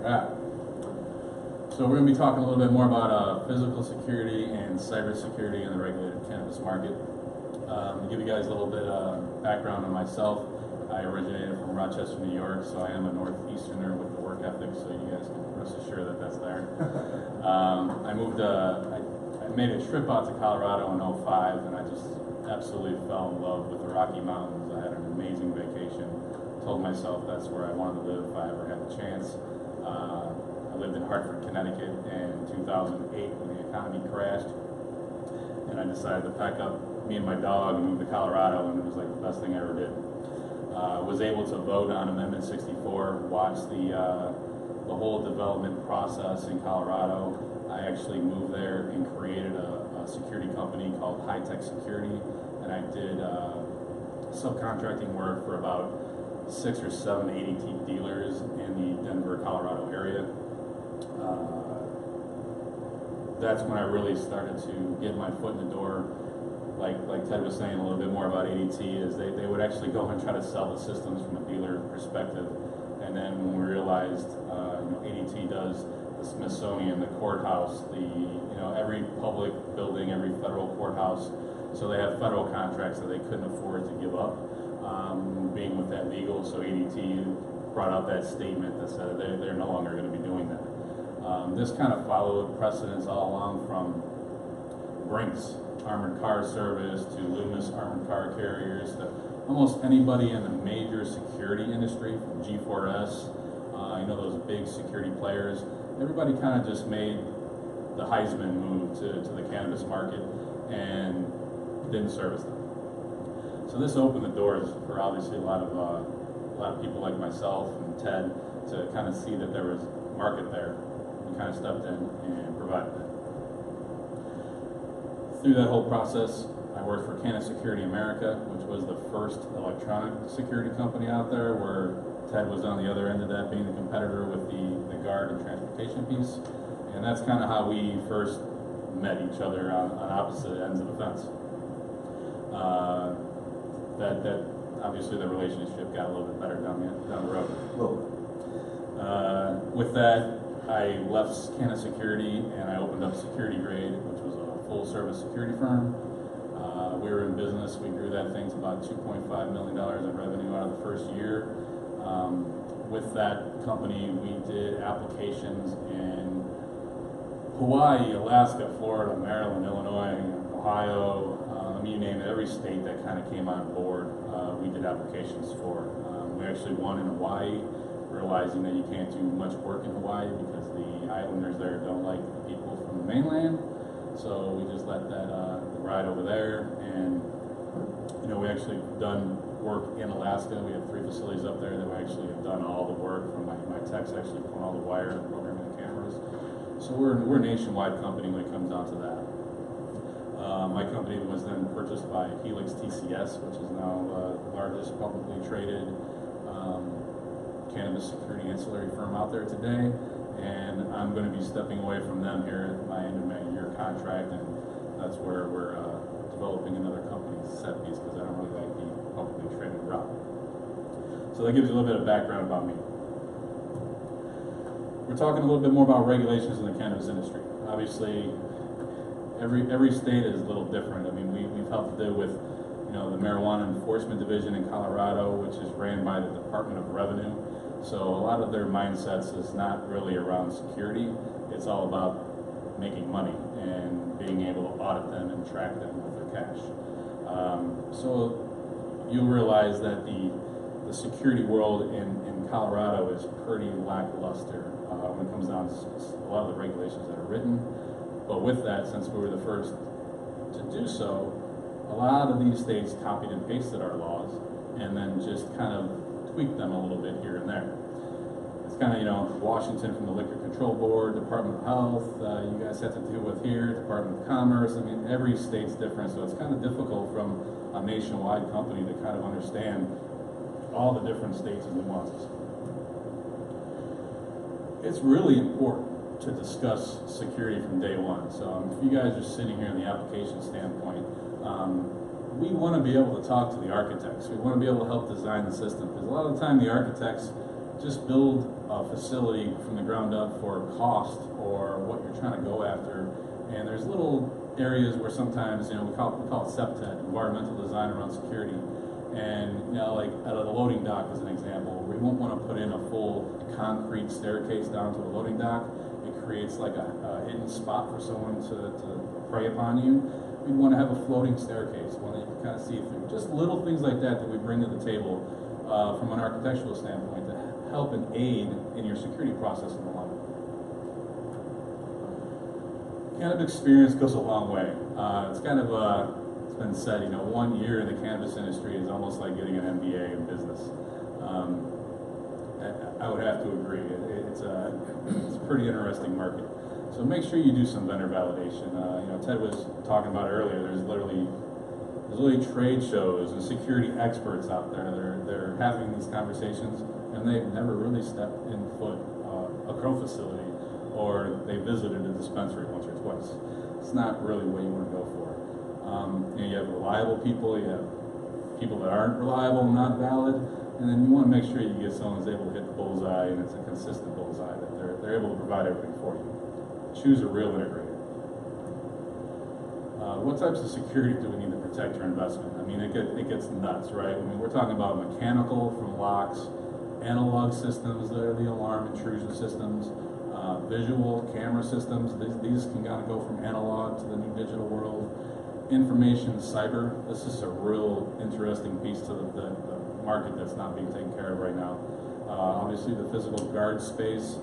Alright, so we're going to be talking a little bit more about physical security and cybersecurity in the regulated cannabis market. To give you guys a little bit of background on myself, I originated from Rochester, New York, so I am a Northeasterner with the work ethic, so you guys can rest assured that that's there. I made a trip out to Colorado in 2005, and I just absolutely fell in love with the Rocky Mountains. I had an amazing vacation. Told myself that's where I wanted to live if I ever had the chance. I lived in Hartford, Connecticut, and in 2008 when the economy crashed, and I decided to pack up me and my dog and move to Colorado, and it was like the best thing I ever did. Was able to vote on Amendment 64, watch the whole development process in Colorado. I actually moved there and created a security company called High Tech Security, and I did subcontracting work for about 6 or 7 ADT dealers in the Denver, Colorado area. That's when I really started to get my foot in the door. Like Ted was saying a little bit more about ADT, is they would actually go and try to sell the systems from a dealer perspective. And then when we realized, ADT does the Smithsonian, the courthouse, every public building, every federal courthouse. So they have federal contracts that they couldn't afford to give up. Being with that legal, so ADT brought out that statement that said they're no longer going to be doing that. This kind of followed precedents all along from Brinks Armored Car Service to Loomis Armored Car Carriers to almost anybody in the major security industry, from G4S, those big security players. Everybody kind of just made the Heisman move to the cannabis market and didn't service them. So this opened the doors for obviously a lot of people like myself and Ted to kind of see that there was market there. We kind of stepped in and provided that. Through that whole process, I worked for Cannabis Security America, which was the first electronic security company out there, where Ted was on the other end of that, being the competitor with the guard and transportation piece. And that's kind of how we first met each other on opposite ends of the fence. That obviously the relationship got a little bit better down the road. With that, I left Cannabis Security and I opened up Security Grade, which was a full-service security firm. We were in business. We grew that thing to about $2.5 million in revenue out of the first year. With that company, we did applications in Hawaii, Alaska, Florida, Maryland, Illinois, Ohio, you name it, every state that kind of came on board, we did applications for. We actually won in Hawaii, realizing that you can't do much work in Hawaii because the islanders there don't like the people from the mainland. So we just let that ride over there, and we actually done work in Alaska. We have 3 facilities up there that we actually have done all the work. From my techs actually pulling all the wires and programming the cameras. So we're a nationwide company when it comes down to that. My company was then purchased by Helix TCS, which is now the largest publicly traded cannabis security ancillary firm out there today. And I'm going to be stepping away from them here at my end of my year contract, and that's where we're developing another company set piece, because I don't really like the publicly traded route. So that gives you a little bit of background about me. We're talking a little bit more about regulations in the cannabis industry. Obviously, every state is a little different. I mean, we've helped to do with, the Marijuana Enforcement Division in Colorado, which is ran by the Department of Revenue. So a lot of their mindsets is not really around security. It's all about making money and being able to audit them and track them with their cash. So you'll realize that the security world in Colorado is pretty lackluster when it comes down to a lot of the regulations that are written. But with that, since we were the first to do so, a lot of these states copied and pasted our laws and then just kind of tweaked them a little bit here and there. It's kind of, Washington from the Liquor Control Board, Department of Health, you guys have to deal with here, Department of Commerce. I mean, every state's different, so it's kind of difficult from a nationwide company to kind of understand all the different states and nuances. It's really important to discuss security from day one. So if you guys are sitting here in the application standpoint, we want to be able to talk to the architects. We want to be able to help design the system, because a lot of the time the architects just build a facility from the ground up for cost or what you're trying to go after. And there's little areas where sometimes, we call it SEPTED, environmental design around security. And, like at a loading dock as an example, we won't want to put in a full concrete staircase down to a loading dock. It creates like a hidden spot for someone to prey upon you. We'd want to have a floating staircase, one that you can kind of see through. Just little things like that we bring to the table from an architectural standpoint to help and aid in your security process in the line. Cannabis experience goes a long way. It's kind of it's been said, 1 year in the cannabis industry is almost like getting an MBA in business. I would have to agree. It's a pretty interesting market. So make sure you do some vendor validation. Ted was talking about earlier. There's literally trade shows and security experts out there. They're having these conversations, and they've never really stepped in foot a grow facility, or they visited a dispensary once or twice. It's not really what you want to go for. You have reliable people, you have people that aren't reliable, not valid, and then you want to make sure you get someone who's able to hit the bullseye, and it's a consistent bullseye, that they're able to provide everything for you. Choose a real integrator. What types of security do we need to protect your investment? I mean, it gets nuts, right? I mean, we're talking about mechanical from locks, analog systems that are the alarm intrusion systems, visual camera systems. These can kind of go from analog to the new digital world. Information cyber. This is a real interesting piece to the market that's not being taken care of right now. Obviously, the physical guard space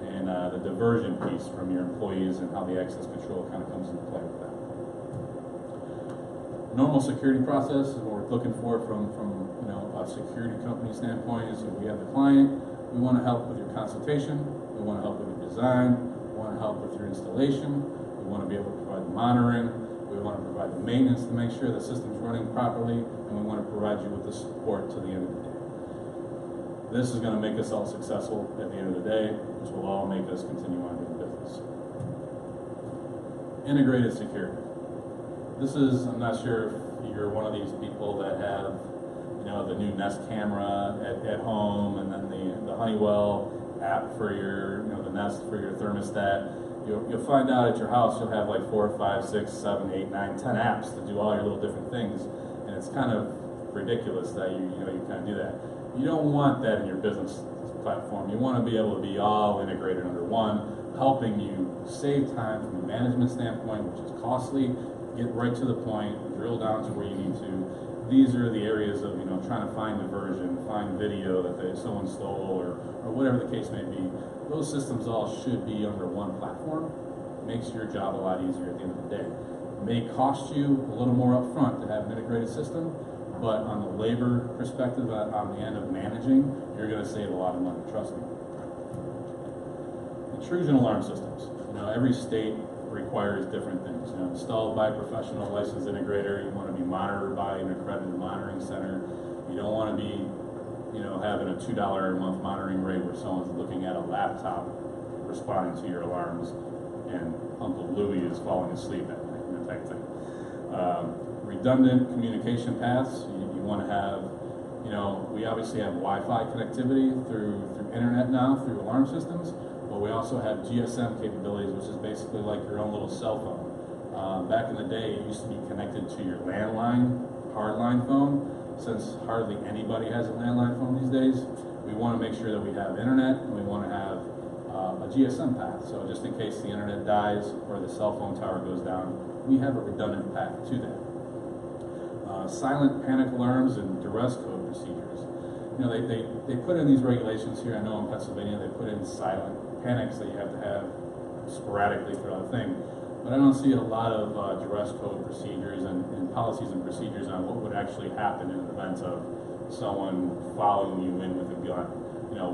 and the diversion piece from your employees and how the access control kind of comes into play with that. Normal security process is what we're looking for from a security company standpoint. Is we have the client, we want to help with your consultation, we want to help with your design, we want to help with your installation, we want to be able to provide the monitoring, we want to provide the maintenance to make sure the system's running properly, and we want to provide you with the support to the end of the day. This is going to make us all successful at the end of the day, which will all make us continue on doing business. Integrated security. This is, I'm not sure if you're one of these people that have, the new Nest camera at home, and then the Honeywell app for your, the Nest for your thermostat. You'll find out at your house you'll have like 4, 5, 6, 7, 8, 9, 10 apps to do all your little different things, and it's kind of ridiculous that you kind of do that. You don't want that in your business platform. You want to be able to be all integrated under one, helping you save time from a management standpoint, which is costly. Get right to the point, drill down to where you need to. These are the areas of trying to find diversion, find video that someone stole, or whatever the case may be. Those systems all should be under one platform. Makes your job a lot easier at the end of the day. It may cost you a little more upfront to have an integrated system, but on the labor perspective, on the end of managing, you're going to save a lot of money. Trust me. Intrusion alarm systems. Every state requires different things. Installed by a professional licensed integrator. You want to be monitored by an accredited monitoring center. You don't want to be, having a $2 a month monitoring rate where someone's looking at a laptop responding to your alarms, and Uncle Louie is falling asleep at night, type thing. Redundant communication paths. You want to have, we obviously have Wi-Fi connectivity through internet now, through alarm systems. But we also have GSM capabilities, which is basically like your own little cell phone. Back in the day, it used to be connected to your landline, hardline phone. Since hardly anybody has a landline phone these days, we want to make sure that we have internet, and we want to have a GSM path. So just in case the internet dies or the cell phone tower goes down, we have a redundant path to that. Silent panic alarms and duress code procedures. They put in these regulations here. I know in Pennsylvania they put in silent panics that you have to have sporadically throughout the thing, but I don't see a lot of duress code procedures and policies and procedures on what would actually happen in the event of someone following you in with a gun.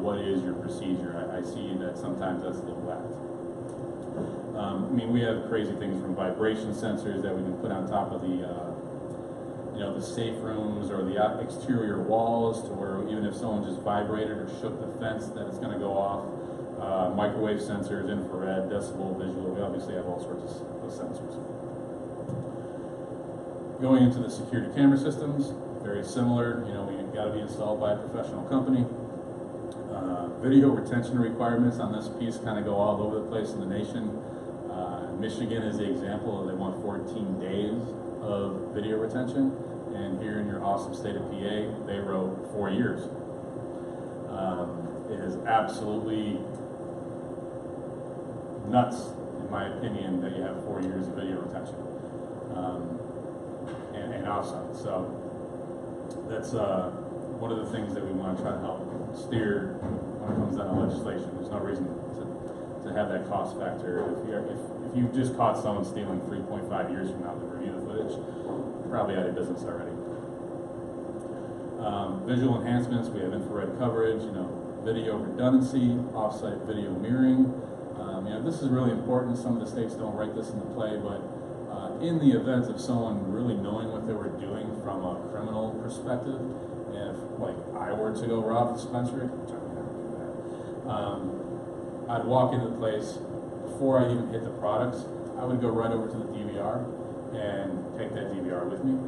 What is your procedure? I see that sometimes that's a little lacked. We have crazy things from vibration sensors that we can put on top of the safe rooms or the exterior walls, to where even if someone just vibrated or shook the fence, that it's going to go off. Microwave sensors, infrared, decibel, visual. We obviously have all sorts of sensors. Going into the security camera systems, very similar. We've got to be installed by a professional company. Video retention requirements on this piece kind of go all over the place in the nation. Michigan is the example. They want 14 days of video retention, and here in your awesome state of PA, they wrote 4 years. It is absolutely nuts, in my opinion, that you have 4 years of video retention and offsite. So that's one of the things that we want to try to help steer when it comes down to legislation. There's no reason to have that cost factor. If you just caught someone stealing 3.5 years from now to review the footage, you're probably out of business already. Visual enhancements, we have infrared coverage, video redundancy, offsite video mirroring. This is really important. Some of the states don't write this into play, but in the event of someone really knowing what they were doing from a criminal perspective, if like I were to go rob a dispensary, which I would never do that, I'd walk into the place before I even hit the products. I would go right over to the DVR and take that DVR with me.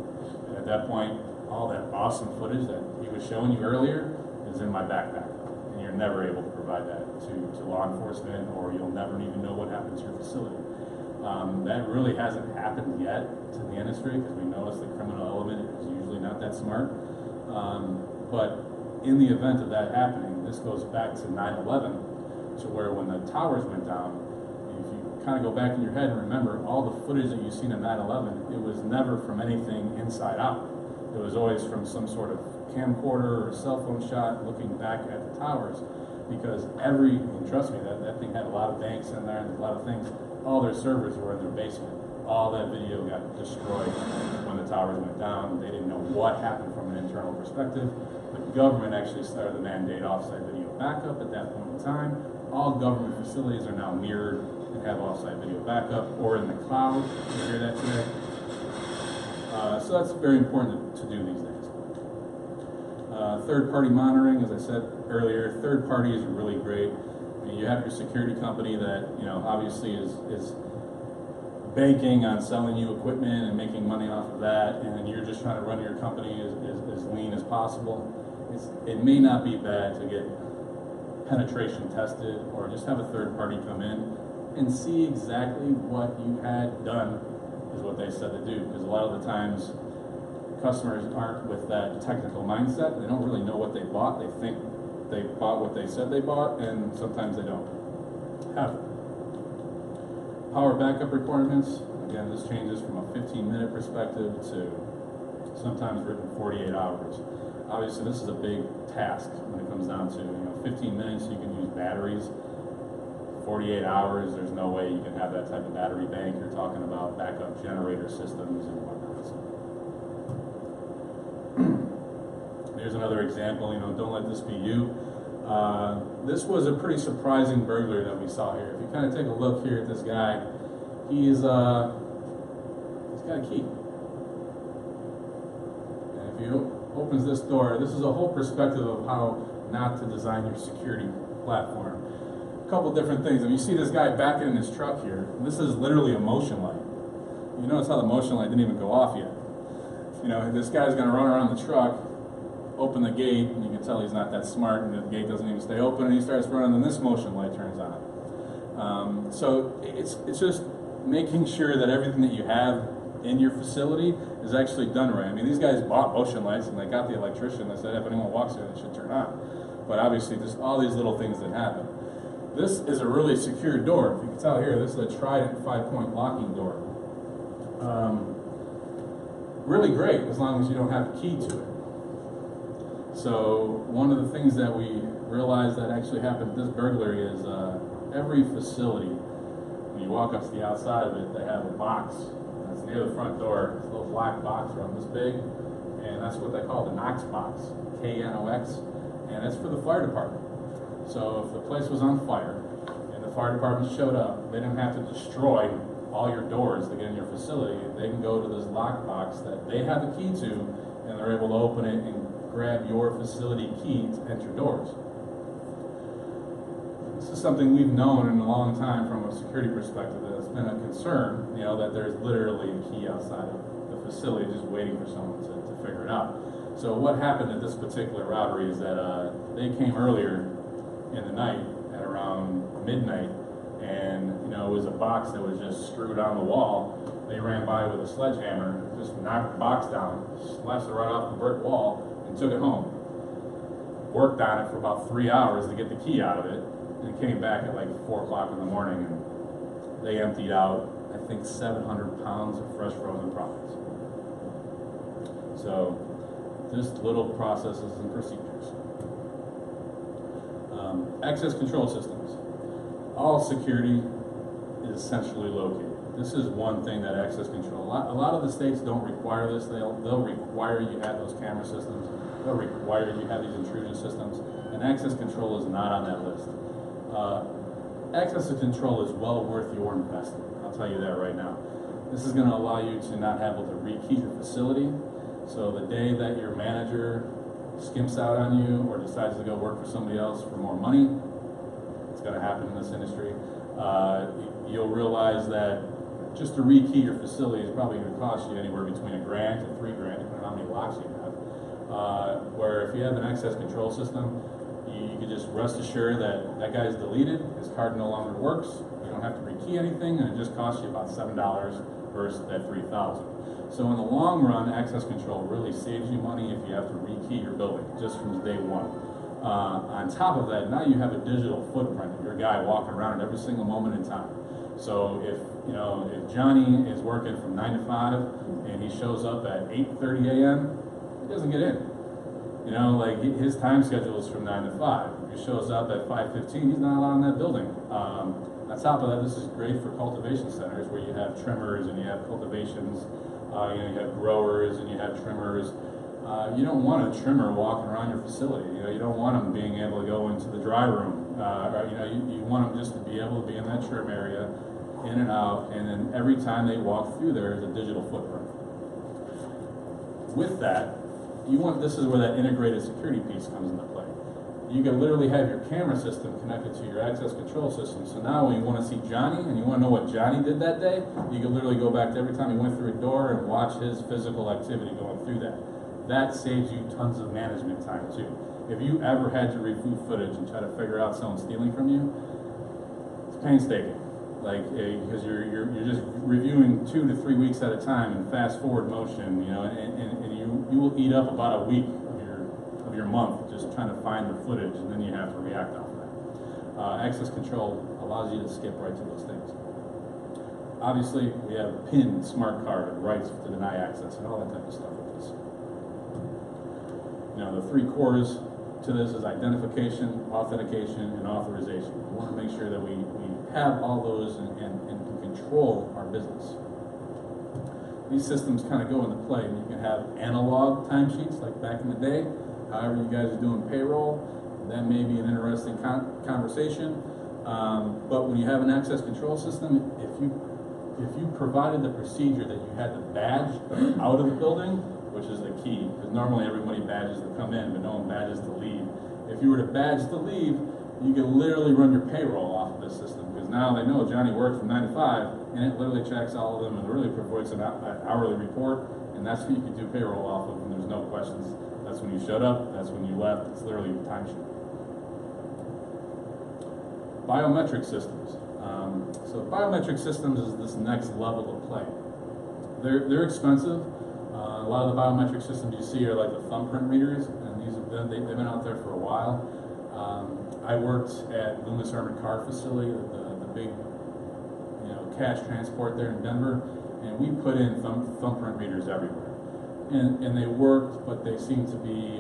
And at that point, all that awesome footage that he was showing you earlier is in my backpack. And you're never able to provide that to law enforcement, or you'll never even know what happened to your facility. That really hasn't happened yet to the industry, because we notice the criminal element is usually not that smart. But in the event of that happening, this goes back to 9/11, to where when the towers went down, if you kind of go back in your head and remember all the footage that you've seen in 9/11, it was never from anything inside out. It was always from some sort of camcorder or cell phone shot looking back at the towers, because and trust me, that thing had a lot of banks in there and a lot of things. All their servers were in their basement. All that video got destroyed when the towers went down. They didn't know what happened from an internal perspective. The government actually started the mandate offsite video backup at that point in time. All government facilities are now mirrored and have offsite video backup, or in the cloud. You hear that today? So that's very important to do these days. Third-party monitoring, as I said earlier, third party is really great. I mean, you have your security company that obviously is banking on selling you equipment and making money off of that, and you're just trying to run your company as lean as possible. It may not be bad to get penetration tested, or just have a third party come in and see exactly what you had done is what they said to do, because a lot of the times customers aren't with that technical mindset. They don't really know what they bought. They think they bought what they said they bought, and sometimes they don't have it. Power backup requirements, again, this changes from a 15-minute perspective to sometimes written 48 hours. Obviously, this is a big task when it comes down to 15 minutes. You can use batteries. 48 hours, there's no way you can have that type of battery bank. You're talking about backup generator systems and whatnot. So. Here's another example. Don't let this be you. This was a pretty surprising burglary that we saw here. If you kind of take a look here at this guy, he's got a key. And if he opens this door, this is a whole perspective of how not to design your security platform. A couple different things. If you see this guy backing in his truck here, this is literally a motion light. You notice how the motion light didn't even go off yet. This guy's going to run around the truck, open the gate, and you can tell he's not that smart, and the gate doesn't even stay open, and he starts running, and this motion light turns on. So it's just making sure that everything that you have in your facility is actually done right. I mean, these guys bought motion lights, and they got the electrician that said if anyone walks here, they should turn on. But obviously, just all these little things that happen. This is a really secure door. If you can tell here, this is a Trident 5-point locking door. Really great, as long as you don't have a key to it. So one of the things that we realized that actually happened with this burglary is every facility, when you walk up to the outside of it, they have a box that's near the front door. It's a little black box around this big, and that's what they call the Knox box, K-N-O-X, and it's for the fire department. So if the place was on fire and the fire department showed up, they didn't have to destroy all your doors to get in your facility. They can go to this lock box that they have a key to, and they're able to open it and grab your facility key to enter doors. This is something we've known in a long time from a security perspective, that it's been a concern, that there's literally a key outside of the facility just waiting for someone to figure it out. So what happened at this particular robbery is that they came earlier in the night at around midnight, and it was a box that was just screwed on the wall. They ran by with a sledgehammer, just knocked the box down, slashed it right off the brick wall, and took it home. Worked on it for about 3 hours to get the key out of it, and came back at like 4 o'clock in the morning, and they emptied out, I think, 700 pounds of fresh frozen products. So, just little processes and procedures. Access control systems. All security is essentially located. This is one thing that access control, a lot of the states don't require this. They'll require you have those camera systems. They'll require you have these intrusion systems, and access control is not on that list. Access control is well worth your investment. I'll tell you that right now. This is going to allow you to not have to rekey your facility. So the day that your manager skimps out on you or decides to go work for somebody else for more money, it's going to happen in this industry. You'll realize that just to rekey your facility is probably going to cost you anywhere between $1,000 to $3,000, depending on how many locks you have. Where if you have an access control system, you can just rest assured that that guy's deleted, his card no longer works, you don't have to rekey anything, and it just costs you about $7 versus that $3,000. So in the long run, access control really saves you money if you have to rekey your building, just from day one. On top of that, now you have a digital footprint of your guy walking around at every single moment in time. So if Johnny is working from 9 to 5 and he shows up at 8:30 a.m., he doesn't get in. Like his time schedule is from 9 to 5. If he shows up at 5:15, he's not allowed in that building. On top of that, this is great for cultivation centers where you have trimmers and you have cultivations, you have growers and you have trimmers. You don't want a trimmer walking around your facility. You don't want them being able to go into the dry room. You want them just to be able to be in that trim area, in and out, and then every time they walk through there is a digital footprint. With that, this is where that integrated security piece comes into play. You can literally have your camera system connected to your access control system. So now when you want to see Johnny and you want to know what Johnny did that day, you can literally go back to every time he went through a door and watch his physical activity going through that. That saves you tons of management time too. If you ever had to review footage and try to figure out someone stealing from you, it's painstaking. Because you're just reviewing 2 to 3 weeks at a time in fast forward motion, and you will eat up about a week of your month just trying to find the footage, and then you have to react off of that. Access control allows you to skip right to those things. Obviously, we have PIN, smart card, and rights to deny access, and all that type of stuff with this. The 3 cores to this is identification, authentication, and authorization. We want to make sure that we have all those and can control our business. These systems kind of go into play, and you can have analog timesheets like back in the day. However you guys are doing payroll, that may be an interesting conversation. But when you have an access control system, if you provided the procedure that you had to badge out of the building, which is the key, because normally everybody badges to come in, but no one badges to leave. If you were to badge to leave, you can literally run your payroll off of this system, because now they know Johnny worked from 9 to 5, and it literally checks all of them and really provides an hourly report, and that's what you can do payroll off of, and there's no questions. That's when you showed up, that's when you left, it's literally a timesheet. Biometric systems. So biometric systems is this next level of play. They're expensive. A lot of the biometric systems you see are like the thumbprint readers, and they've been out there for a while. I worked at Loomis Armored Car Facility, the big cash transport there in Denver, and we put in thumbprint readers everywhere. And they worked, but they seemed to be,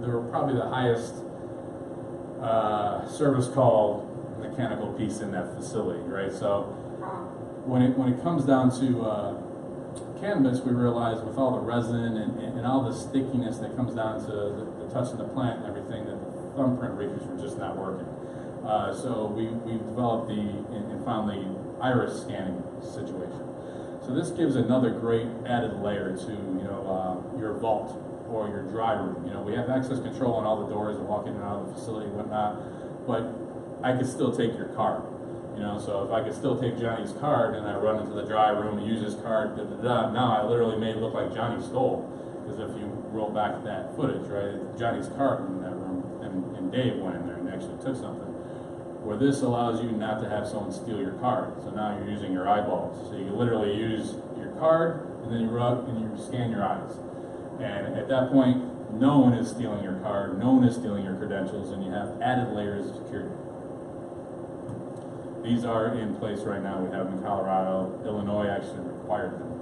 they were probably the highest service call mechanical piece in that facility, right? So when it comes down to cannabis, we realize with all the resin and all the stickiness that comes down to the touching the plant and everything, that the thumbprint readers were just not working. So we've developed and found the iris scanning situation. So this gives another great added layer to your vault or your dry room. We have access control on all the doors and walk in and out of the facility and whatnot, but I could still take your card. So if I could still take Johnny's card and I run into the dry room and use his card, now I literally made it look like Johnny stole. Because if you roll back that footage, right, Johnny's card in that room, and Dave went in there, and actually took something. Where this allows you not to have someone steal your card. So now you're using your eyeballs. So you can literally use your card, and then you rub and you scan your eyes. And at that point, no one is stealing your card, no one is stealing your credentials, and you have added layers of security. These are in place right now. We have them in Colorado. Illinois actually required them.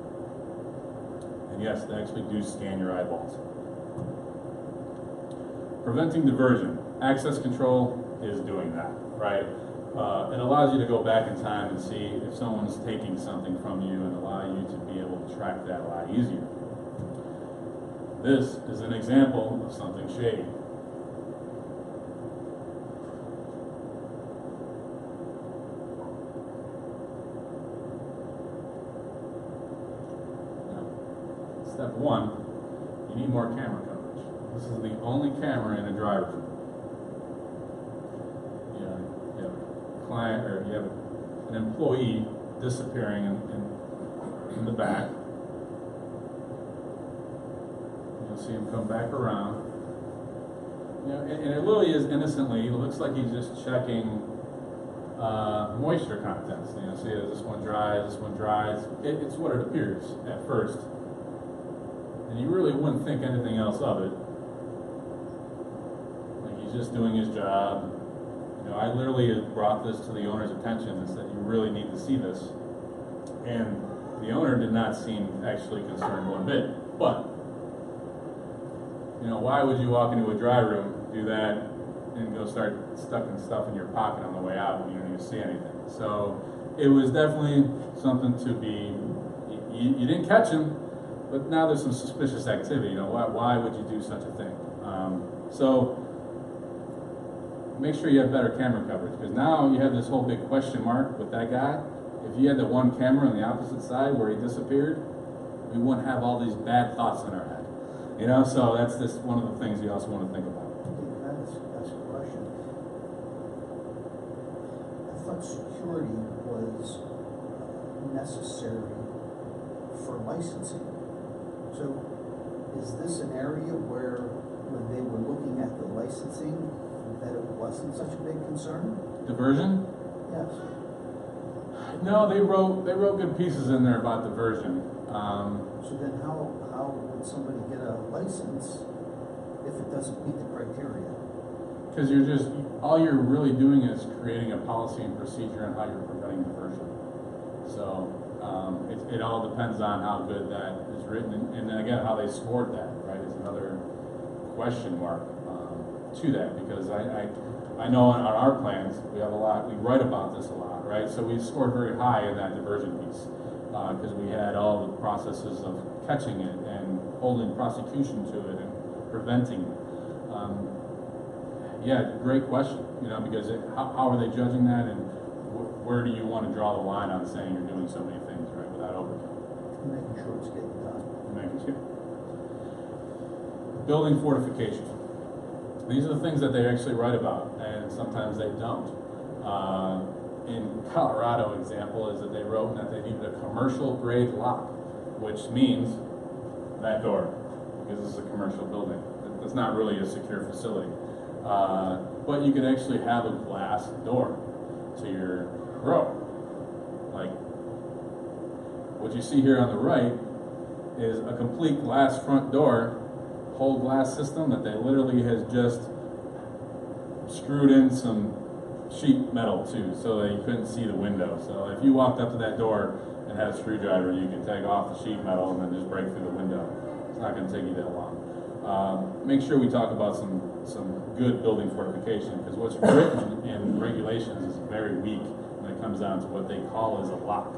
And yes, they actually do scan your eyeballs. Preventing diversion. Access control is doing that, right? It allows you to go back in time and see if someone's taking something from you and allow you to be able to track that a lot easier. This is an example of something shady. Now, step one, you need more camera coverage. This is the only camera in a dry room. You have a client, or you have an employee disappearing in the back. You'll see him come back around. You know, and it really is innocently. It looks like he's just checking moisture contents. You know, see, is this one dry? Is this one dry? It's what it appears at first, and you really wouldn't think anything else of it. Like he's just doing his job. You know, I literally brought this to the owner's attention and said, "You really need to see this." And the owner did not seem actually concerned one bit, but. You know, why would you walk into a dry room, do that, and go start stuffing stuff in your pocket on the way out when you don't even see anything? So it was definitely something to be, you didn't catch him, but now there's some suspicious activity. You know, why would you do such a thing? So make sure you have better camera coverage, because now you have this whole big question mark with that guy. If you had the one camera on the opposite side where he disappeared, we wouldn't have all these bad thoughts in our head. You know, so that's just one of the things you also want to think about. That's a question. I thought security was necessary for licensing. So is this an area where when they were looking at the licensing that it wasn't such a big concern? Diversion? Yes. No, they wrote good pieces in there about diversion. So then how would somebody get a license if it doesn't meet the criteria? Because all you're really doing is creating a policy and procedure on how you're preventing diversion. So it all depends on how good that is written, and then again, how they scored that, right, is another question mark to that, because I know on our plans, we write about this a lot, right? So we scored very high in that diversion piece. Because we had all the processes of catching it and holding prosecution to it and preventing it. Yeah, great question. You know, because how are they judging that, and where do you want to draw the line on saying you're doing so many things, right, without overkill? Making sure it's getting done. Making sure. Building fortification. These are the things that they actually write about, and sometimes they don't. In Colorado example is that they wrote that they needed a commercial grade lock, which means that door, because it's a commercial building. It's not really a secure facility. But you could actually have a glass door to your grow. Like what you see here on the right is a complete glass front door, whole glass system that they literally has just screwed in some sheet metal too, so that you couldn't see the window. So if you walked up to that door and had a screwdriver, you could take off the sheet metal and then just break through the window. It's not going to take you that long. Make sure we talk about some good building fortification, because what's written in regulations is very weak when it comes down to what they call as a lock.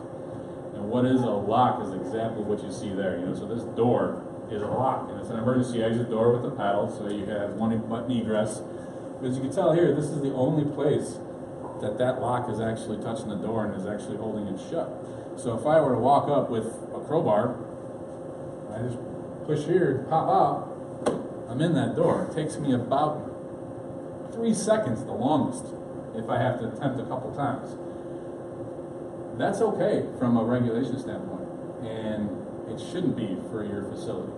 And what is a lock is an example of what you see there. You know, so this door is a lock, and it's an emergency exit door with a paddle, so you have one button egress. As you can tell here, this is the only place that lock is actually touching the door and is actually holding it shut. So if I were to walk up with a crowbar, I just push here, pop out, I'm in that door. It takes me about 3 seconds, the longest, if I have to attempt a couple times. That's okay from a regulation standpoint, and it shouldn't be for your facility.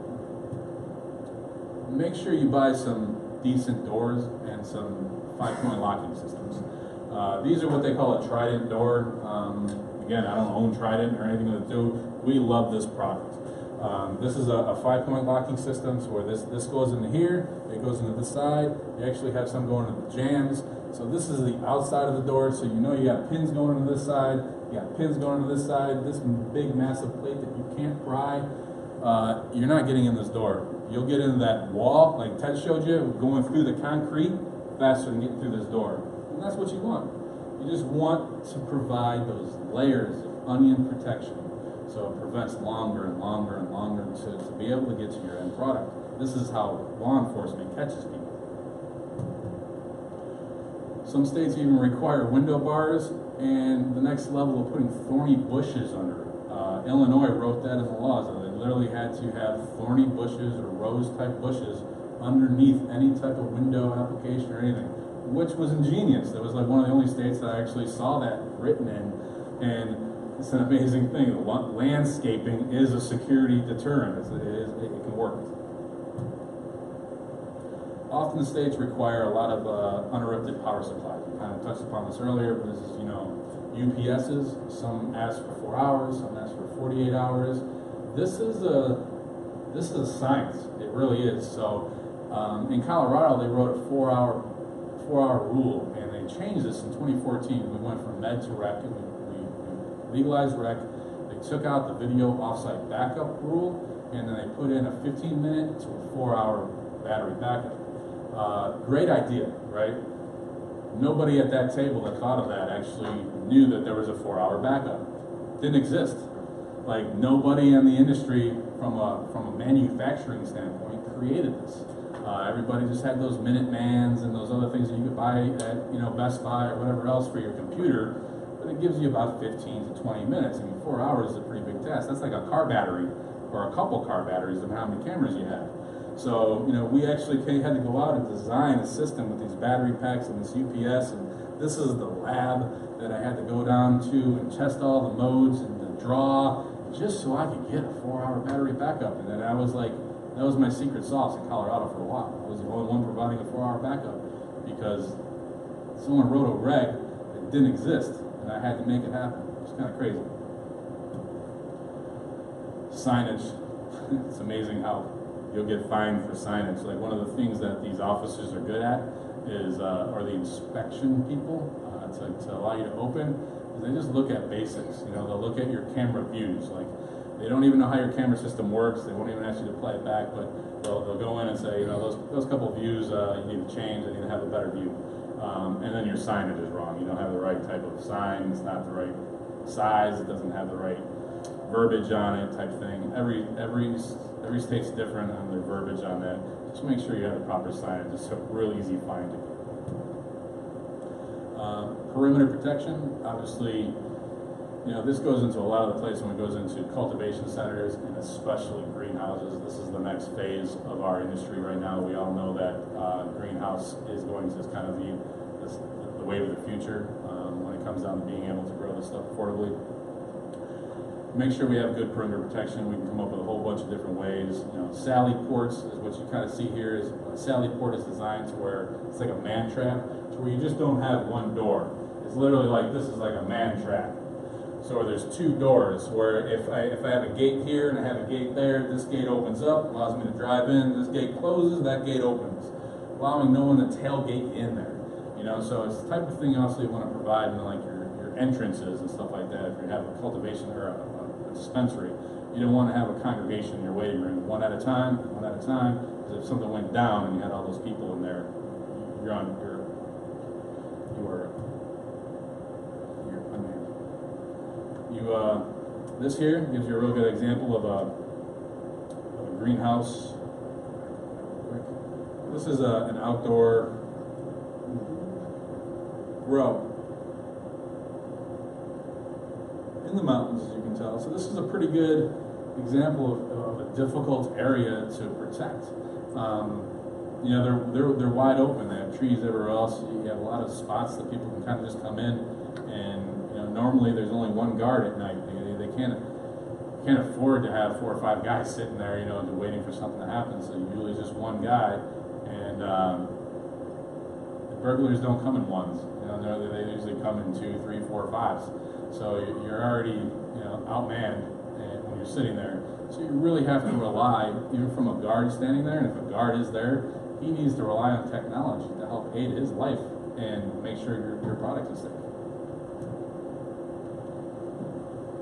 Make sure you buy some decent doors and some 5-point locking systems. These are what they call a Trident door. Again, I don't own Trident or anything to do. We love this product. This is a 5-point locking system, so where this goes into here, it goes into the side. You actually have some going into the jambs. So this is the outside of the door, so you know you got pins going into this side, you got pins going into this side. This big massive plate that you can't pry, you're not getting in this door. You'll get into that wall, like Ted showed you, going through the concrete faster than getting through this door. And that's what you want. You just want to provide those layers of onion protection, so it prevents longer and longer and longer to be able to get to your end product. This is how law enforcement catches people. Some states even require window bars, and the next level of putting thorny bushes under it. Illinois wrote that in the laws. They literally had to have thorny bushes or rose type bushes underneath any type of window application or anything, which was ingenious. That was like one of the only states that I actually saw that written in, and it's an amazing thing. Landscaping is a security deterrent. It can work. Often the states require a lot of uninterrupted power supply. We kind of touched upon this earlier, but this is, UPSs. Some ask for 4 hours, some ask for 48 hours. This is a science. It really is. So in Colorado, they wrote a 4-hour rule, and they changed this in 2014. We went from med to rec, and we legalized rec. They took out the video offsite backup rule, and then they put in a 15-minute to a 4-hour battery backup. Great idea, right? Nobody at that table that thought of that actually knew that there was a 4-hour backup. Didn't exist. Like, nobody in the industry from a manufacturing standpoint created this. Everybody just had those Minutemans and those other things that you could buy at Best Buy or whatever else for your computer, but it gives you about 15 to 20 minutes. I mean, 4 hours is a pretty big test. That's like a car battery or a couple car batteries of how many cameras you have. So, we actually had to go out and design a system with these battery packs and this UPS, and this is the lab that I had to go down to and test all the modes and the draw, just so I could get a 4-hour battery backup. And then I was like, that was my secret sauce in Colorado for a while. I was the only one providing a 4-hour backup because someone wrote a reg that didn't exist, and I had to make it happen. It's kind of crazy. Signage. It's amazing how you'll get fined for signage. Like, one of the things that these officers are good at is, or the inspection people, to allow you to open, is they just look at basics. They'll look at your camera views. Like, they don't even know how your camera system works. They won't even ask you to play it back, but they'll go in and say, those couple of views you need to change. I need to have a better view. And then your signage is wrong. You don't have the right type of sign. It's not the right size. It doesn't have the right verbiage on it, type thing. Every state's different on their verbiage on that. Just make sure you have the proper signage. It's a real easy finding. Perimeter protection, obviously, this goes into a lot of the place when it goes into cultivation centers and especially greenhouses. This is the next phase of our industry right now. We all know that greenhouse is going to kind of be the wave of the future when it comes down to being able to grow this stuff affordably. Make sure we have good perimeter protection. We can come up with a whole bunch of different ways. Sally ports is what you kind of see here. Is a Sally port is designed to where it's like a man trap, to where you just don't have one door. It's literally like this is like a man trap. So there's 2 doors where if I have a gate here and I have a gate there, this gate opens up, allows me to drive in. This gate closes, that gate opens, allowing no one to tailgate in there. So it's the type of thing also you want to provide in like your entrances and stuff like that. If you have a cultivation or a dispensary, you don't want to have a congregation in your waiting room, one at a time, because if something went down and you had all those people in there, you're unmanned. This here gives you a real good example of a greenhouse. This is an outdoor grow in the mountains, as you can tell. So this is a pretty good example of a difficult area to protect. They're wide open. They have trees everywhere else. You have a lot of spots that people can kind of just come in, and normally there's only one guard at night. They can't afford to have 4 or 5 guys sitting there, waiting for something to happen. So usually just one guy, And burglars don't come in ones. You know, they usually come in 2, 3, 4, 5s. So you're already, you know, outmanned when you're sitting there. So you really have to rely, even from a guard standing there, and if a guard is there, he needs to rely on technology to help aid his life and make sure your product is safe.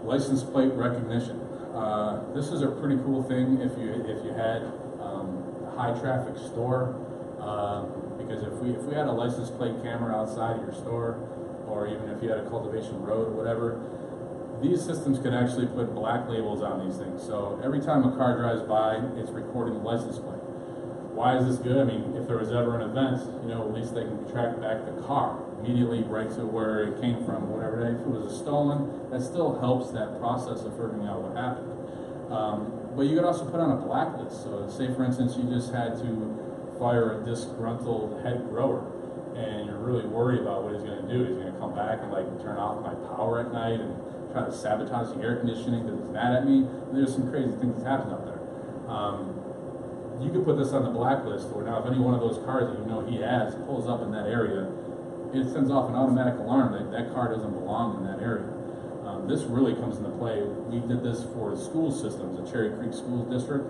License plate recognition. This is a pretty cool thing if you had a high traffic store, because if we had a license plate camera outside of your store, or even if you had a cultivation road or whatever, these systems could actually put black labels on these things. So every time a car drives by, it's recording the license plate. Why is this good? I mean, if there was ever an event, you know, at least they can track back the car immediately right to where it came from, whatever. If it was stolen, that still helps that process of figuring out what happened. But you could also put on a blacklist. So say, for instance, you just had to fire a disgruntled head grower, and you're really worried about what he's going to do. He's going to come back and like turn off my power at night and try to sabotage the air conditioning because he's mad at me. And there's some crazy things that happen up there. You could put this on the blacklist, where now if any one of those cars that you know he has pulls up in that area, it sends off an automatic alarm that that car doesn't belong in that area. This really comes into play. We did this for the school systems, the Cherry Creek School District.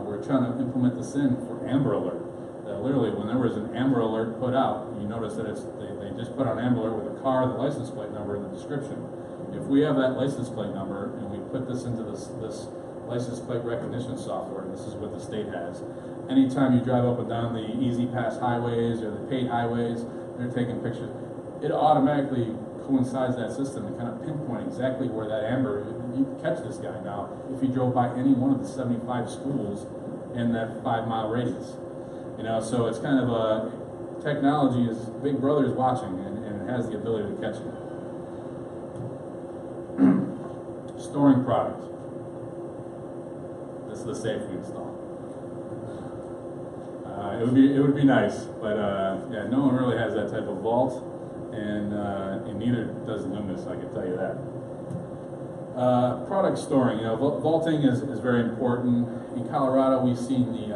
We're trying to implement this in for Amber Alert. Literally, when there was an Amber Alert put out, you notice that they just put on Amber Alert with a car, the license plate number, and the description. If we have that license plate number and we put this into this license plate recognition software, and this is what the state has, anytime you drive up and down the Easy Pass highways or the paid highways, they're taking pictures. It automatically coincides that system and kind of pinpoint exactly where that amber, you can catch this guy now if he drove by any one of the 75 schools in that 5-mile radius. You know, so it's kind of a, technology is, Big Brother is watching, and it has the ability to catch you. Storing product. This is the safe we install. It would be nice, but yeah, no one really has that type of vault, and neither does Loomis, I can tell you that. Product storing, you know, vaulting is very important. In Colorado, we've seen the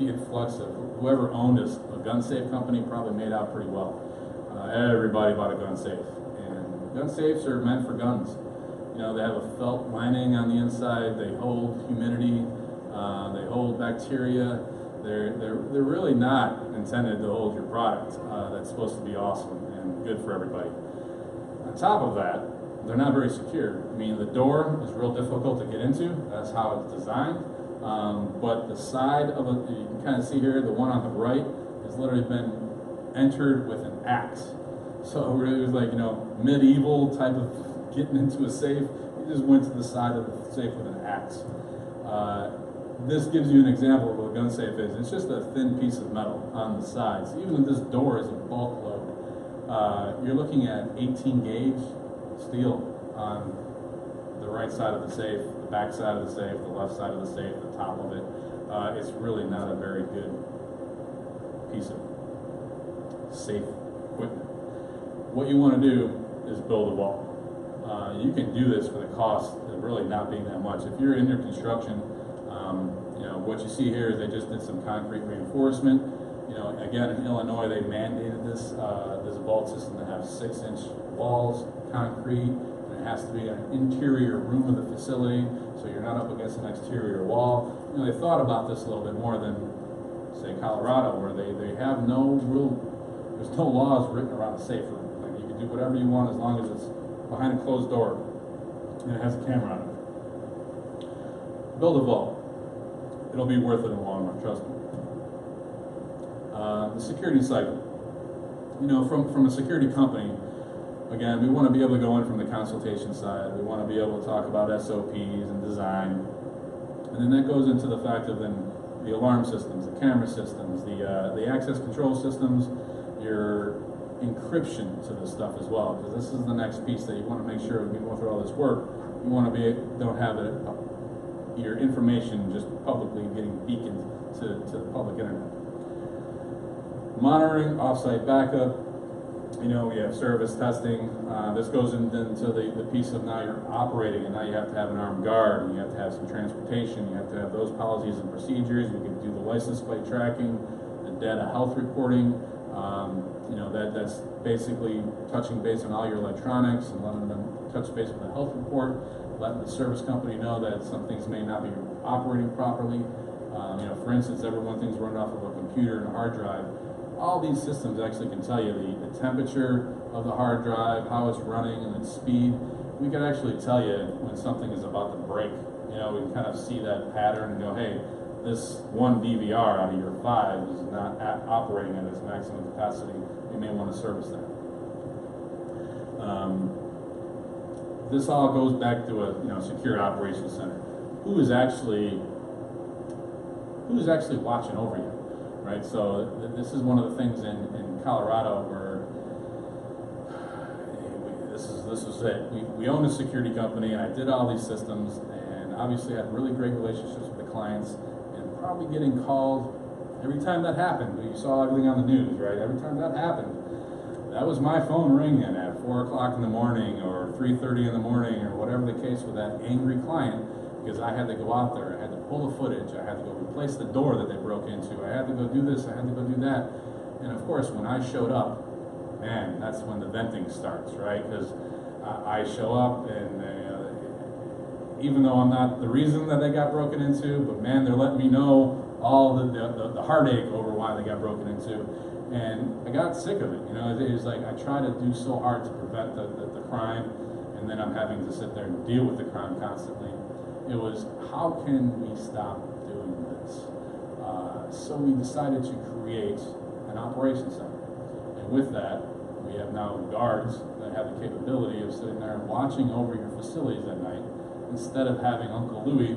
influx of whoever owned a gun safe company probably made out pretty well. Everybody bought a gun safe, and gun safes are meant for guns. You know, they have a felt lining on the inside. They hold humidity. They hold bacteria. They're really not intended to hold your product. That's supposed to be awesome and good for everybody. On top of that, they're not very secure. I mean, the door is real difficult to get into. That's how it's designed. But the side of it, you can kind of see here, the one on the right has literally been entered with an axe. So it was like, you know, medieval type of getting into a safe. You just went to the side of the safe with an axe. This gives you an example of what a gun safe is. It's just a thin piece of metal on the sides. Even if this door is a bulk load, you're looking at 18 gauge steel on the right side of the safe, the back side of the safe, the left side of the safe, the top of it. It's really not a very good piece of safe equipment. What you want to do is build a vault. You can do this for the cost of really not being that much. If you're in your construction, you know, what you see here is they just did some concrete reinforcement. You know, again, in Illinois, they mandated this vault system to have 6-inch walls, concrete, and it has to be an interior room of the facility, so you're not up against an exterior wall. You know, they thought about this a little bit more than, say, Colorado, where they have no real, there's no laws written around a safe room. Like, you can do whatever you want as long as it's behind a closed door and it has a camera on it. Build a vault. It'll be worth it in the long run, trust me. The security cycle. You know, from a security company, again, we want to be able to go in from the consultation side. We want to be able to talk about SOPs and design. And then that goes into the fact of then the alarm systems, the camera systems, the access control systems, your encryption to this stuff as well, because this is the next piece that you want to make sure when you go through all this work, you want to don't have your information just publicly getting beaconed to the public internet. Monitoring, offsite backup. You know, we have service testing. This goes into the piece of now you're operating, and now you have to have an armed guard, and you have to have some transportation. You have to have those policies and procedures. We can do the license plate tracking. data health reporting. You know, that's basically touching base on all your electronics and letting them touch base with a health report, letting the service company know that some things may not be operating properly. You know, for instance, everyone things running off of a computer and a hard drive. All these systems actually can tell you the temperature of the hard drive, how it's running, and its speed. We can actually tell you when something is about to break. You know, we can kind of see that pattern and go, hey, this one DVR out of your 5 is not operating at its maximum capacity. You may want to service that. This all goes back to a secure operations center. Who is actually watching over you, right? So this is one of the things in Colorado where this was it. We own a security company, and I did all these systems, and obviously had really great relationships with the clients, and probably getting called every time that happened. You saw everything on the news, right? Every time that happened, that was my phone ringing at 4 o'clock in the morning or 3:30 in the morning or whatever the case with that angry client, because I had to go out there, I had to pull the footage, I had to go replace the door that they broke into, I had to go do this, I had to go do that. And of course, when I showed up, man, that's when the venting starts, right? Because I show up and even though I'm not the reason that they got broken into, but man, they're letting me know all the heartache over why they got broken into. And I got sick of it, you know. It was like I try to do so hard to prevent the crime, and then I'm having to sit there and deal with the crime constantly. It was, how can we stop doing this? So we decided to create an operations center. And with that, we have now guards that have the capability of sitting there and watching over your facilities at night, instead of having Uncle Louie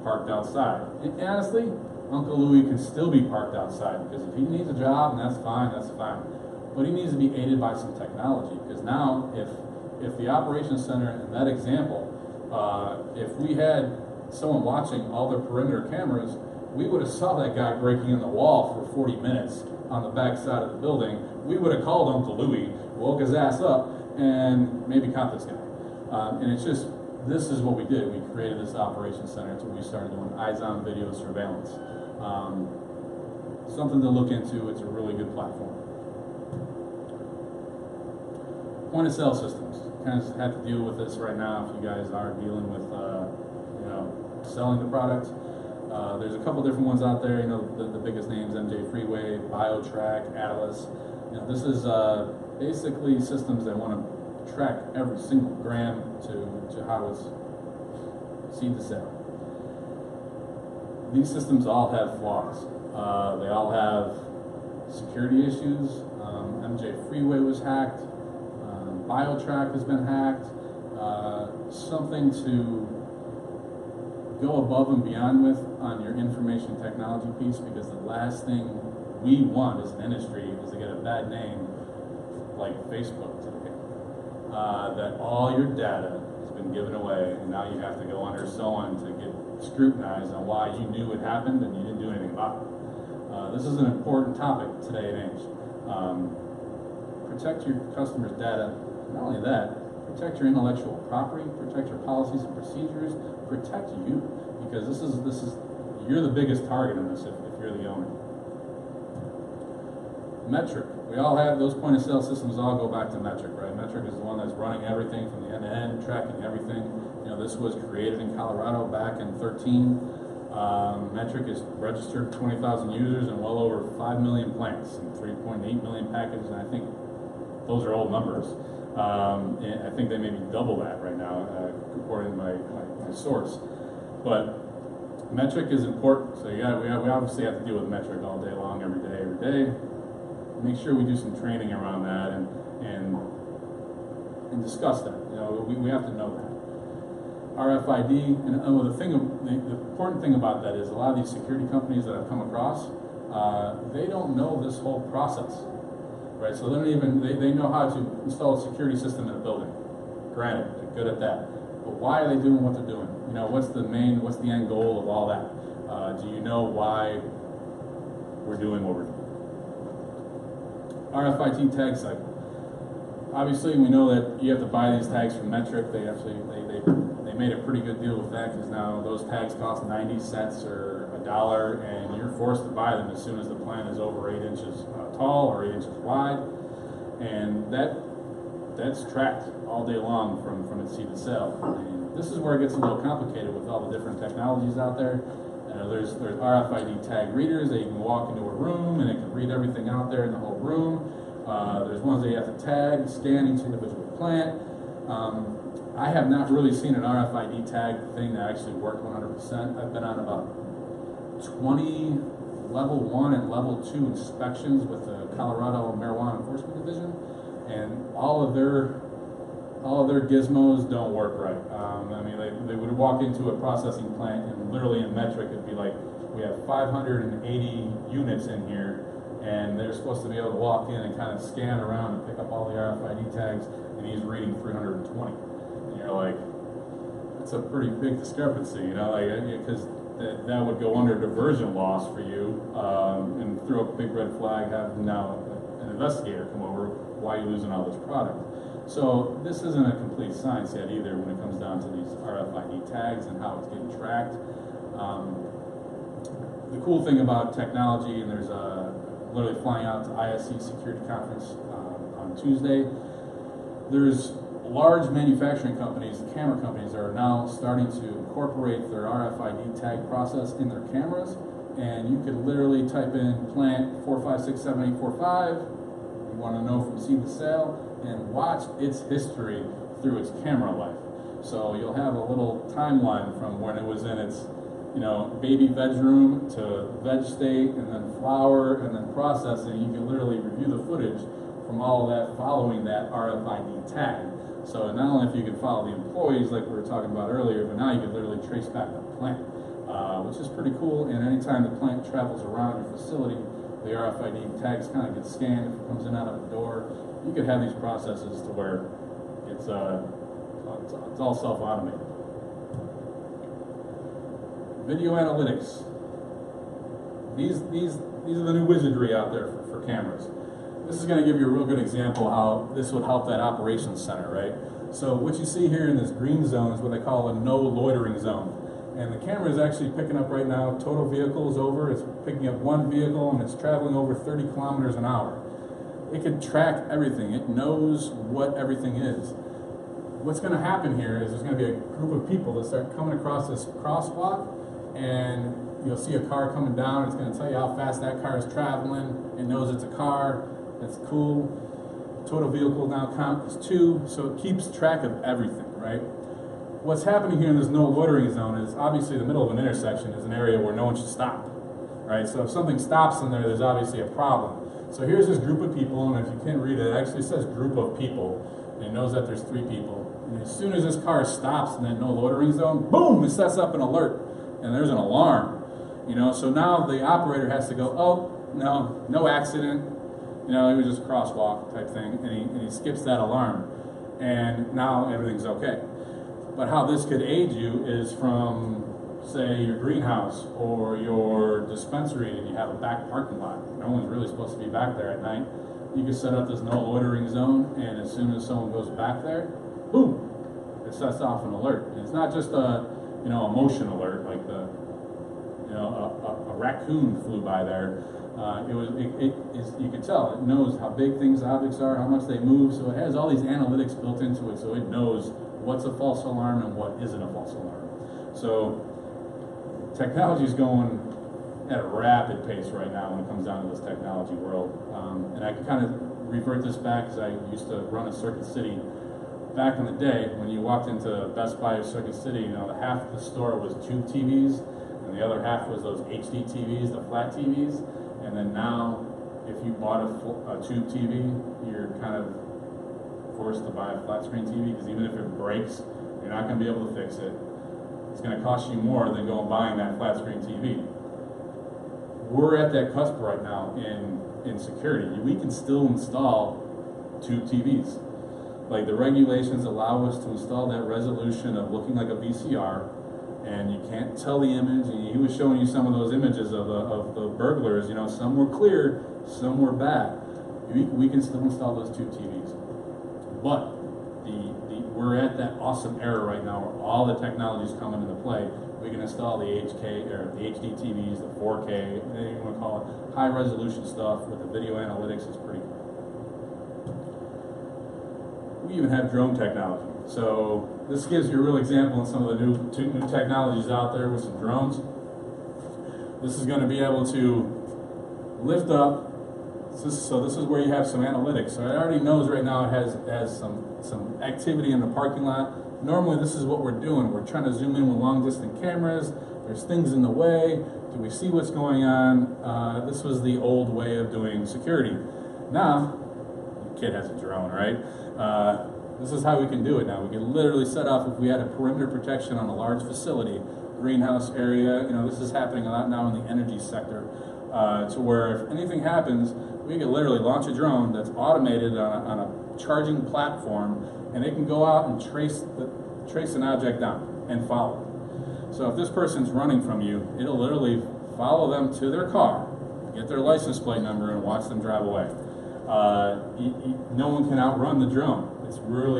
parked outside. And honestly, Uncle Louie can still be parked outside, because if he needs a job, and that's fine, that's fine. But he needs to be aided by some technology, because now if the operations center, in that example, if we had someone watching all their perimeter cameras, we would have saw that guy breaking in the wall for 40 minutes on the back side of the building. We would have called Uncle Louie, woke his ass up, and maybe caught this guy. And it's just, this is what we did. We created this operations center until we started doing eyes-on video surveillance. Something to look into. It's a really good platform. Point of sale systems. Kind of have to deal with this right now if you guys are dealing with selling the product. There's a couple different ones out there. You know, the biggest names: MJ Freeway, BioTrack, Atlas. You know, this is basically systems that want to track every single gram to how it's seed to sale. These systems all have flaws. They all have security issues. MJ Freeway was hacked. BioTrack has been hacked. Something to go above and beyond with on your information technology piece, because the last thing we want as an industry is to get a bad name like Facebook today. That all your data has been given away, and now you have to go under SOAN to get scrutinized on why you knew it happened and you didn't do anything about it. This is an important topic today and age. Protect your customers' data. Not only that, protect your intellectual property, protect your policies and procedures, protect you, because this is you're the biggest target in this if you're the owner. Metric. We all have those point of sale systems. All go back to Metric, right? Metric is the one that's running everything from the end to end, tracking everything. You know, this was created in Colorado back in 2013. Metric is registered 20,000 users and well over 5 million plants and 3.8 million packages, and I think those are old numbers. And I think they may be double that right now, according to my source. But Metric is important, so we obviously have to deal with Metric all day long, every day. Make sure we do some training around that and discuss that. You know, we have to know that. RFID, and the important thing about that is a lot of these security companies that I've come across, they don't know this whole process, right? So they know how to install a security system in a building. Granted, they're good at that. But why are they doing what they're doing? You know, what's the end goal of all that? Do you know why we're doing what we're doing? RFID tag cycle. Obviously, we know that you have to buy these tags from Metric. They made a pretty good deal with that, because now those tags cost 90 cents or $1, and you're forced to buy them as soon as the plant is over 8 inches tall or 8 inches wide, and that's tracked all day long from its seed to sale. And this is where it gets a little complicated with all the different technologies out there. There's RFID tag readers that you can walk into a room and it can read everything out there in the whole room. There's ones that you have to tag, scan each individual plant. I have not really seen an RFID tag thing that actually worked 100%. I've been on about 20 level 1 and level 2 inspections with the Colorado Marijuana Enforcement Division, and all of their gizmos don't work right. I mean, they would walk into a processing plant and literally in metric it'd be like, we have 580 units in here, and they're supposed to be able to walk in and kind of scan around and pick up all the RFID tags, and he's reading 320. And you're like, that's a pretty big discrepancy, you know, like, because that would go under diversion loss for you, and throw up a big red flag, have now an investigator come over, why are you losing all this product? So this isn't a complete science yet either when it comes down to these RFID tags and how it's getting tracked. The cool thing about technology, and there's literally flying out to ISC Security Conference on Tuesday, there's large manufacturing companies, camera companies, that are now starting to incorporate their RFID tag process in their cameras, and you could literally type in plant 4567845, you want to know from seed to sale, and watch its history through its camera life. So you'll have a little timeline from when it was in its, you know, baby veg room to veg state, and then flower, and then processing. You can literally review the footage from all of that following that RFID tag. So not only if you can follow the employees like we were talking about earlier, but now you can literally trace back the plant, which is pretty cool. And anytime the plant travels around your facility, the RFID tags kind of get scanned if it comes in out of the door. You could have these processes to where it's all self-automated. Video analytics. These are the new wizardry out there for cameras. This is going to give you a real good example how this would help that operations center, right? So what you see here in this green zone is what they call a no loitering zone. And the camera is actually picking up right now total vehicles over. It's picking up one vehicle and it's traveling over 30 kilometers an hour. It can track everything. It knows what everything is. What's going to happen here is there's going to be a group of people that start coming across this crosswalk, and you'll see a car coming down. It's going to tell you how fast that car is traveling. It knows it's a car. That's cool. Total vehicle now count is 2, so it keeps track of everything, right? What's happening here in this no loitering zone is obviously the middle of an intersection is an area where no one should stop, right? So if something stops in there, there's obviously a problem. So here's this group of people, and if you can't read it, it actually says group of people, and it knows that there's 3 people. And as soon as this car stops in that no loitering zone, boom, it sets up an alert, and there's an alarm. You know, so now the operator has to go, oh, no accident, you know, it was just a crosswalk type thing, and he skips that alarm, and now everything's okay. But how this could aid you is from, say, your greenhouse or your dispensary, and you have a back parking lot. No one's really supposed to be back there at night. You can set up this no loitering zone, and as soon as someone goes back there, boom, it sets off an alert. And it's not just a, you know, a motion alert, like the, you know, a raccoon flew by there. You can tell it knows how big objects are, how much they move. So it has all these analytics built into it, so it knows what's a false alarm and what isn't a false alarm. So technology is going at a rapid pace right now when it comes down to this technology world. And I can kind of revert this back because I used to run a Circuit City back in the day. When you walked into Best Buy or Circuit City, you know, half the store was tube TVs, and the other half was those HD TVs, the flat TVs. And then now, if you bought a tube TV, you're kind of forced to buy a flat screen TV, because even if it breaks, you're not going to be able to fix it. It's going to cost you more than going buying that flat screen TV. We're at that cusp right now in security. We can still install tube TVs. Like, the regulations allow us to install that resolution of looking like a VCR, and you can't tell the image. And he was showing you some of those images of the burglars. You know, some were clear, some were bad. We can still install those tube TVs. But we're at that awesome era right now where all the technology is coming into play, We can install the HK or the HD TVs, the 4K, anything you want to call it, high resolution stuff with the video analytics is pretty cool. We even have drone technology. So this gives you a real example of some of the new technologies out there with some drones. This is going to be able to lift up. So this is where you have some analytics. So it already knows right now it has some activity in the parking lot. Normally this is what we're doing. We're trying to zoom in with long distance cameras. There's things in the way. Do we see what's going on? This was the old way of doing security. Now, the kid has a drone, right? This is how we can do it now. We can literally set off if we had a perimeter protection on a large facility, greenhouse area. You know, this is happening a lot now in the energy sector, to where if anything happens, we can literally launch a drone that's automated on a charging platform, and it can go out and trace an object down and follow it. So if this person's running from you, it'll literally follow them to their car, get their license plate number, and watch them drive away. No one can outrun the drone. It's really